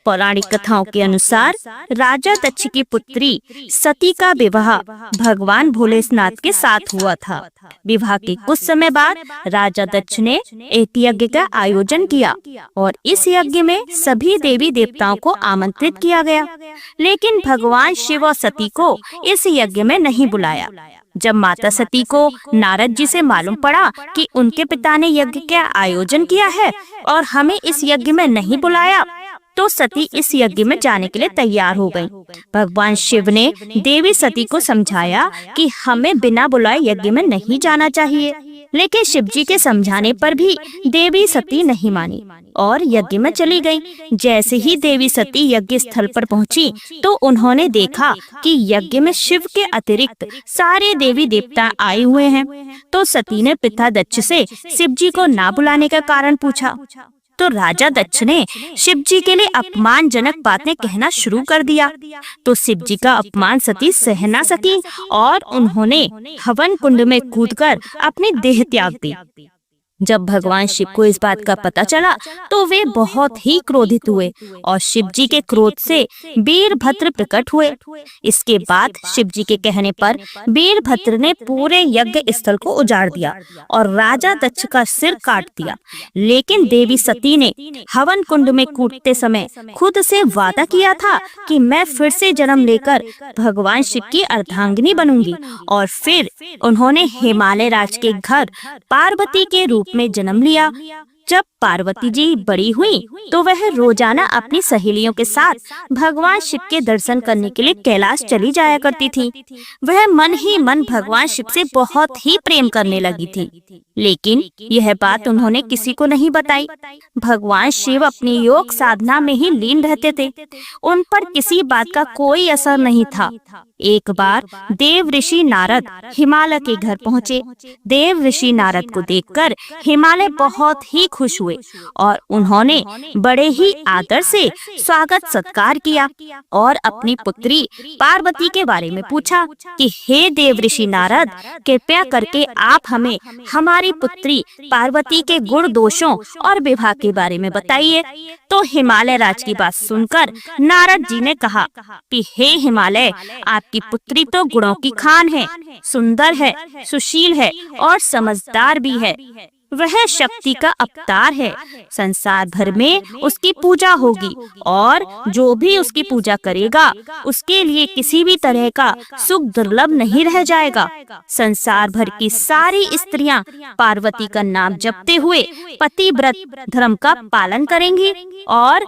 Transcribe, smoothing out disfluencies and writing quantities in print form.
पौराणिक कथाओं के अनुसार राजा दक्ष की पुत्री सती का विवाह भगवान भोलेनाथ के साथ हुआ था। विवाह के कुछ समय बाद राजा दक्ष ने एक यज्ञ का आयोजन किया और इस यज्ञ में सभी देवी देवताओं को आमंत्रित किया गया, लेकिन भगवान शिव और सती को इस यज्ञ में नहीं बुलाया। जब माता सती को नारद जी से मालूम पड़ा कि उनके पिता ने यज्ञ का आयोजन किया है और हमें इस यज्ञ में नहीं बुलाया, तो सती इस यज्ञ में जाने के लिए तैयार हो गईं। भगवान शिव ने देवी सती को समझाया कि हमें बिना बुलाए यज्ञ में नहीं जाना चाहिए, लेकिन शिव जी के समझाने पर भी देवी सती नहीं मानी और यज्ञ में चली गईं। जैसे ही देवी सती यज्ञ स्थल पर पहुंची तो उन्होंने देखा कि यज्ञ में शिव के अतिरिक्त सारे देवी देवता आए हुए हैं। तो सती ने पिता दक्ष से शिव जी को ना बुलाने का कारण पूछा, तो राजा दक्ष ने शिव जी के लिए अपमानजनक बातें कहना शुरू कर दिया। तो शिव जी का अपमान सती सह ना सकी और उन्होंने हवन कुंड में कूदकर अपनी देह त्याग दी। जब भगवान शिव को इस बात का पता चला तो वे बहुत ही क्रोधित हुए और शिव जी के क्रोध से वीरभद्र प्रकट हुए। इसके बाद शिव जी के कहने पर वीरभद्र ने पूरे यज्ञ स्थल को उजाड़ दिया और राजा दक्ष का सिर काट दिया। लेकिन देवी सती ने हवन कुंड में कूदते समय खुद से वादा किया था कि मैं फिर से जन्म लेकर भगवान शिव की अर्धांगिनी बनूंगी। और फिर उन्होंने हिमालय राज के घर पार्वती के रूप में जन्म लिया। जब पार्वती जी बड़ी हुई तो वह रोजाना अपनी सहेलियों के साथ भगवान शिव के दर्शन करने के लिए कैलाश चली जाया करती थी। वह मन ही मन भगवान शिव से बहुत ही प्रेम करने लगी थी, लेकिन यह बात उन्होंने किसी को नहीं बताई। भगवान शिव अपनी योग साधना में ही लीन रहते थे, उन पर किसी बात का कोई असर नहीं था। एक बार देव ऋषि नारद हिमालय के घर पहुँचे। देव ऋषि नारद को देखकर हिमालय बहुत ही खुश हुए और उन्होंने बड़े ही आदर से स्वागत सत्कार किया और अपनी पुत्री पार्वती के बारे में पूछा कि हे देव ऋषि नारद, कृपया करके आप हमें हमारी पुत्री पार्वती के गुण दोषों और विवाह के बारे में बताइए। तो हिमालय राज की बात सुनकर नारद जी ने कहा कि हे हिमालय, आपकी पुत्री तो गुणों की खान है, सुंदर है, सुशील है और समझदार भी है। वह शक्ति का अवतार है। संसार भर में उसकी पूजा होगी और जो भी उसकी पूजा करेगा उसके लिए किसी भी तरह का सुख दुर्लभ नहीं रह जाएगा। संसार भर की सारी स्त्रियां पार्वती का नाम जपते हुए पतिव्रत धर्म का पालन करेंगी और